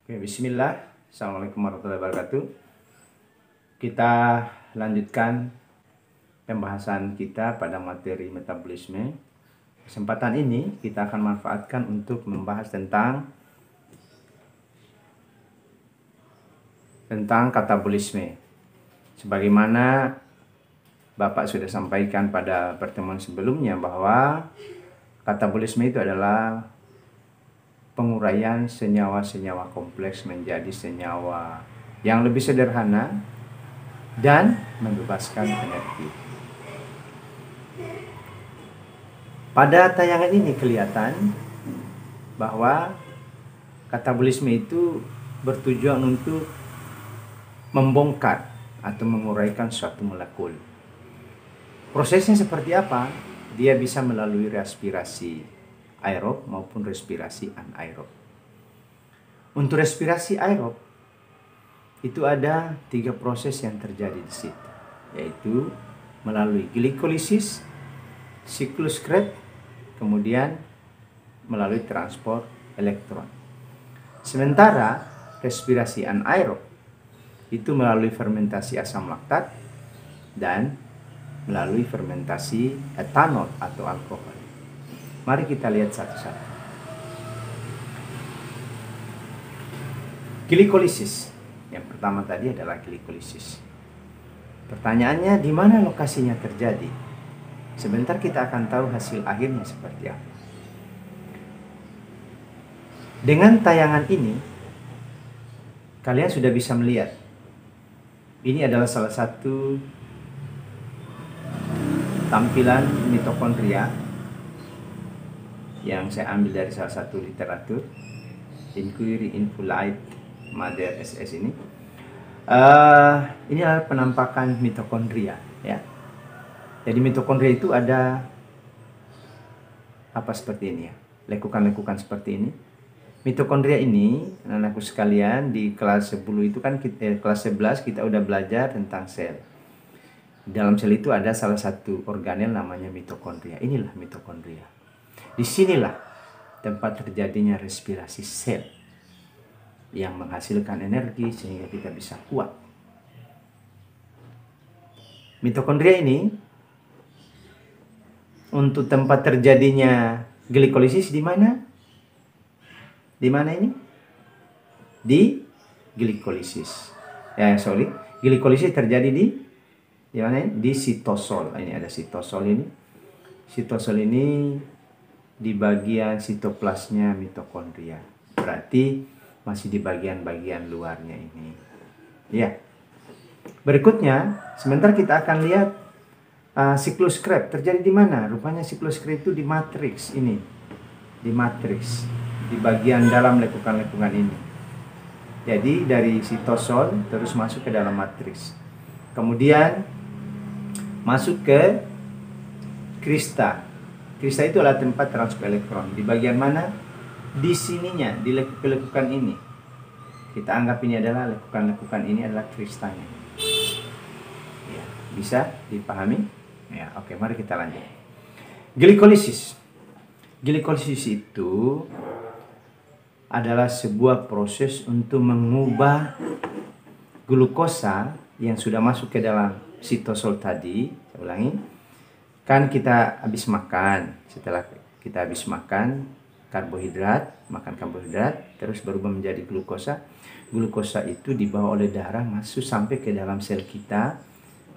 Oke, bismillah. Assalamualaikum warahmatullahi wabarakatuh. Kita lanjutkan pembahasan kita pada materi metabolisme. Kesempatan ini kita akan manfaatkan untuk membahas tentang katabolisme. Sebagaimana Bapak sudah sampaikan pada pertemuan sebelumnya bahwa katabolisme itu adalah penguraian senyawa-senyawa kompleks menjadi senyawa yang lebih sederhana dan membebaskan energi. Pada tayangan ini kelihatan bahwa katabolisme itu bertujuan untuk membongkar atau menguraikan suatu molekul. Prosesnya seperti apa? Dia bisa melalui respirasi aerob maupun respirasi anaerob. Untuk respirasi aerob itu ada 3 proses yang terjadi di situ, yaitu melalui glikolisis, siklus Krebs, kemudian melalui transport elektron. Sementara respirasi anaerob itu melalui fermentasi asam laktat dan melalui fermentasi etanol atau alkohol. Mari kita lihat satu-satu. Glikolisis. Yang pertama tadi adalah glikolisis. Pertanyaannya, di mana lokasinya terjadi? Sebentar kita akan tahu hasil akhirnya seperti apa. Dengan tayangan ini, kalian sudah bisa melihat. Ini adalah salah satu tampilan mitokondria yang saya ambil dari salah satu literatur, Inquiry in Fluid Mother SS ini. Ini adalah penampakan mitokondria, ya. Jadi mitokondria itu ada apa seperti ini ya, lekukan-lekukan seperti ini. Mitokondria ini, anak-anakku sekalian, di kelas 10 itu kan kelas 11 kita udah belajar tentang sel. Di dalam sel itu ada salah satu organel namanya mitokondria. Inilah mitokondria. Disinilah tempat terjadinya respirasi sel yang menghasilkan energi sehingga kita bisa kuat. Mitokondria ini untuk tempat terjadinya glikolisis di mana? Di mana ini? Di glikolisis. Glikolisis terjadi di mana? Di sitosol. Ini ada sitosol ini. Sitosol ini di bagian sitoplasnya mitokondria. Berarti masih di bagian-bagian luarnya ini. Ya. Berikutnya, sebentar kita akan lihat siklus Krebs terjadi di mana? Rupanya siklus Krebs itu di matriks ini. Di matriks, di bagian dalam lekukan-lekukan ini. Jadi dari sitosol terus masuk ke dalam matriks. Kemudian masuk ke krista. Krista itu adalah tempat transport elektron. Di bagian mana? Di sininya, di lekukan ini. Kita anggap ini adalah lekukan-lekukan ini adalah kristanya. Ya, bisa dipahami? Ya, oke, mari kita lanjut. Glikolisis. Glikolisis itu adalah sebuah proses untuk mengubah glukosa yang sudah masuk ke dalam sitosol tadi. Saya ulangi. Kan kita habis makan, setelah kita habis makan makan karbohidrat, terus berubah menjadi glukosa. Glukosa itu dibawa oleh darah masuk sampai ke dalam sel kita,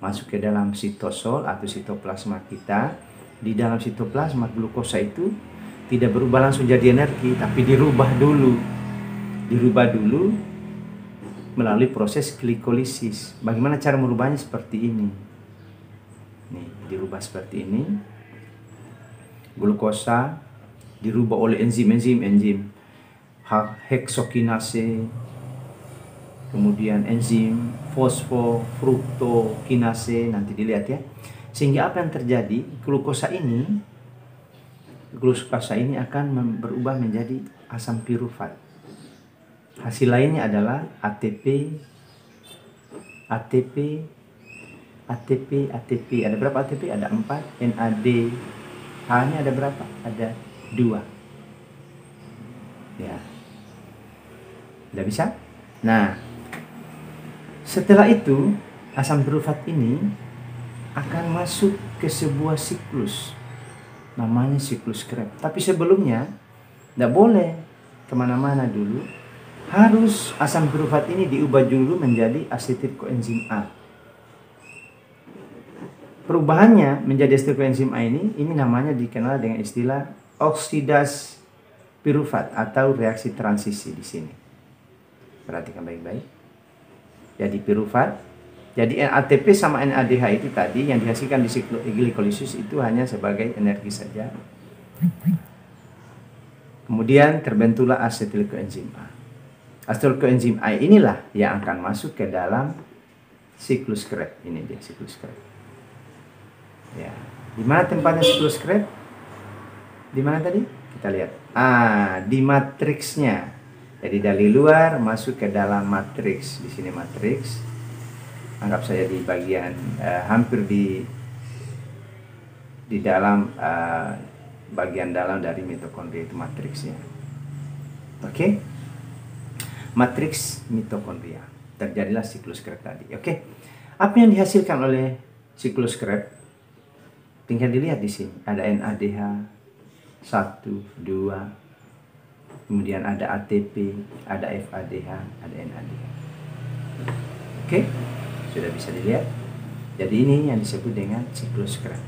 masuk ke dalam sitosol atau sitoplasma kita. Di dalam sitoplasma glukosa itu tidak berubah langsung jadi energi, tapi dirubah dulu melalui proses glikolisis. Bagaimana cara merubahnya? Seperti ini. Nih, dirubah seperti ini. Glukosa dirubah oleh enzim heksokinase, kemudian enzim fosfofruktokinase, nanti dilihat ya. Sehingga apa yang terjadi? Glukosa ini akan berubah menjadi asam pirufat. Hasil lainnya adalah ATP. Ada berapa ATP? Ada 4. NAD. H-nya ada berapa? Ada 2. Ya. Udah bisa? Nah, setelah itu asam pirufat ini akan masuk ke sebuah siklus, namanya siklus Krebs. Tapi sebelumnya tidak boleh kemana-mana dulu, harus asam pirufat ini diubah dulu menjadi asetil koenzim A. Perubahannya menjadi asetil koenzim A ini namanya dikenal dengan istilah oksidasi pirufat atau reaksi transisi di sini. Perhatikan baik-baik. Jadi pirufat, jadi ATP sama NADH itu tadi yang dihasilkan di glikolisis itu hanya sebagai energi saja. Kemudian terbentuklah asetil koenzim A. Asetil koenzim A inilah yang akan masuk ke dalam siklus Krebs. Ini dia siklus Krebs. Ya, di mana tempatnya siklus Krebs? Di mana tadi? Kita lihat. Di matriksnya. Jadi dari luar masuk ke dalam matriks. Di sini matriks. Anggap saja di bagian hampir di dalam bagian dalam dari mitokondria itu matriksnya. Oke? Matriks mitokondria. Terjadilah siklus Krebs tadi. Oke? Apa yang dihasilkan oleh siklus Krebs? Tinggal dilihat di sini. Ada NADH 1, 2. Kemudian ada ATP, ada FADH, ada NADH. Oke, sudah bisa dilihat. Jadi ini yang disebut dengan siklus Krebs.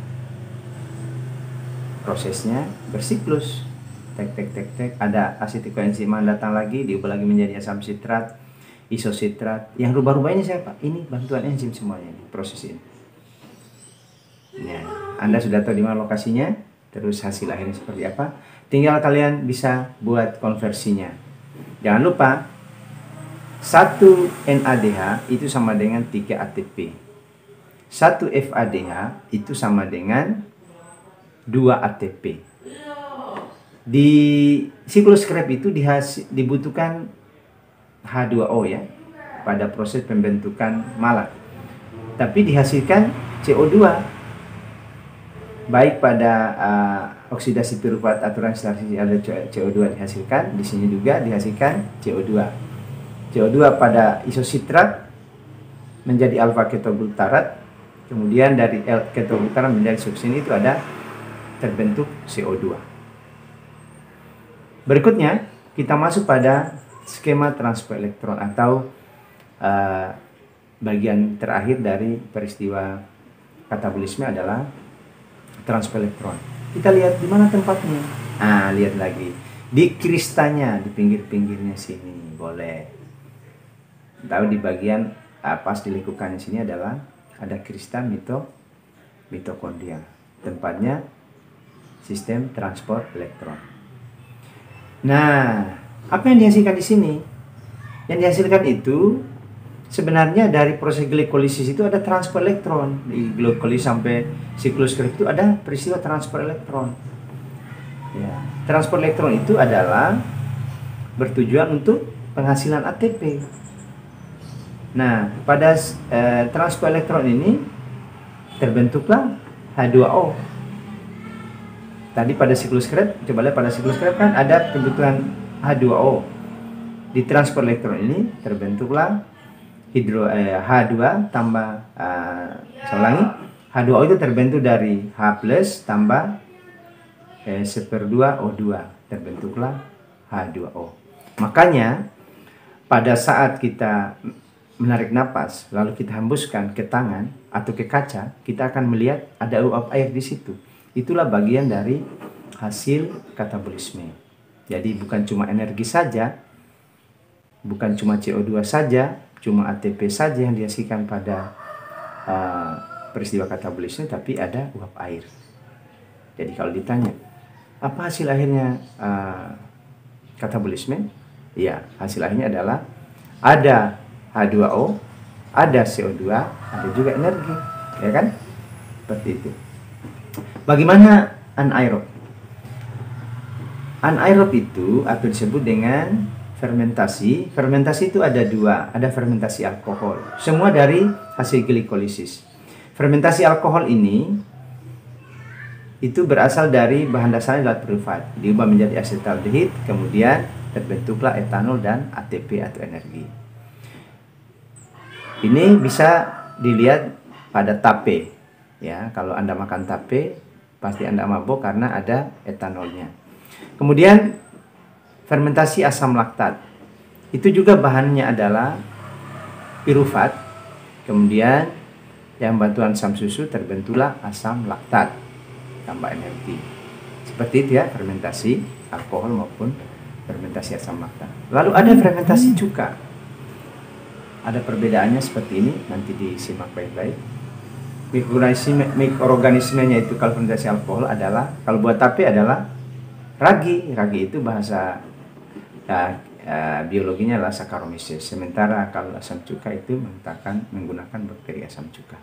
Prosesnya bersiklus. Tek tek tek tek. Ada asetil koenzim datang lagi, diubah lagi menjadi asam sitrat, isositrat. Yang rubah-rubah ini siapa? Ini bantuan enzim semuanya ini, proses ini. Nah, Anda sudah tahu di mana lokasinya, terus hasil akhirnya seperti apa. Tinggal kalian bisa buat konversinya. Jangan lupa 1 NADH itu sama dengan 3 ATP. 1 FADH itu sama dengan 2 ATP. Di siklus Krebs itu dibutuhkan H2O ya pada proses pembentukan malat. Tapi dihasilkan CO2 baik pada oksidasi pirufat atau transisi ada CO2 dihasilkan, di sini juga dihasilkan CO2. CO2 pada isositrat menjadi alfa ketoglutarat, kemudian dari ketoglutarat menjadi suksin itu ada terbentuk CO2. Berikutnya kita masuk pada skema transfer elektron atau bagian terakhir dari peristiwa katabolisme adalah transfer elektron. Kita lihat di mana tempatnya. Lihat lagi di kristanya, di pinggir-pinggirnya sini boleh. Tahu di bagian pas di lekukannya sini adalah ada krista mitokondria. Tempatnya sistem transport elektron. Nah, apa yang dihasilkan di sini? Yang dihasilkan itu sebenarnya dari proses glikolisis itu ada transfer elektron. Di glikolisis sampai siklus Krebs itu ada peristiwa transfer elektron. Ya, transfer elektron itu adalah bertujuan untuk penghasilan ATP. Nah, pada transfer elektron ini terbentuklah H2O. Tadi pada siklus Krebs, coba lihat pada siklus Krebs kan ada pembentukan H2O. Di transfer elektron ini terbentuklah H2 tambah saya ulangi, H2O itu terbentuk dari H plus tambah 1/2 O2, terbentuklah H2O. Makanya pada saat kita menarik napas lalu kita hembuskan ke tangan atau ke kaca, kita akan melihat ada uap air di situ. Itulah bagian dari hasil katabolisme. Jadi bukan cuma energi saja, bukan cuma CO2 saja, cuma ATP saja yang dihasilkan pada peristiwa katabolisme, tapi ada uap air. Jadi kalau ditanya, apa hasil akhirnya katabolisme? Ya, hasil akhirnya adalah ada H2O, ada CO2, ada juga energi, ya kan? Seperti itu. Bagaimana anaerob? Anaerob itu apa disebut dengan fermentasi. Fermentasi itu ada dua, ada fermentasi alkohol. Semua dari hasil glikolisis. Fermentasi alkohol ini itu berasal dari bahan dasarnya adalah pirufat, diubah menjadi asetaldehid, kemudian terbentuklah etanol dan ATP atau energi. Ini bisa dilihat pada tape, ya. Kalau Anda makan tape, pasti Anda mabuk karena ada etanolnya. Kemudian fermentasi asam laktat, itu juga bahannya adalah pirufat, kemudian yang bantuan asam susu terbentuklah asam laktat tambah energi. Seperti itu ya, fermentasi alkohol maupun fermentasi asam laktat. Lalu ada fermentasi cuka. Ada perbedaannya seperti ini, nanti disimak baik-baik. Mikroorganismenya itu kalau fermentasi alkohol adalah, kalau buat tape adalah ragi. Ragi itu bahasa biologinya adalah Saccharomyces. Sementara kalau asam cuka itu menggunakan bakteri asam cuka.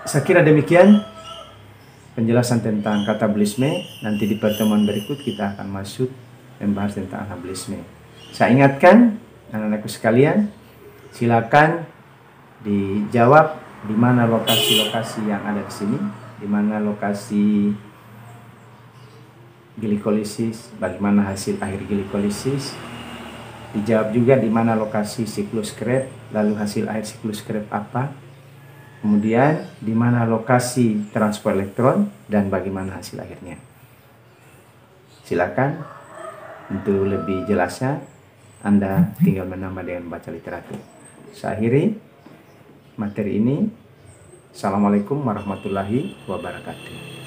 Saya kira demikian penjelasan tentang katabolisme. Nanti di pertemuan berikut kita akan masuk membahas tentang anabolisme. Saya ingatkan anak-anakku sekalian, silakan dijawab di mana lokasi-lokasi yang ada di sini, di mana lokasi glikolisis, bagaimana hasil akhir glikolisis. Dijawab juga di mana lokasi siklus Krebs, lalu hasil akhir siklus Krebs apa. Kemudian di mana lokasi transport elektron dan bagaimana hasil akhirnya. Silakan, untuk lebih jelasnya Anda tinggal menambah dengan baca literatur. Saya akhiri materi ini. Assalamualaikum warahmatullahi wabarakatuh.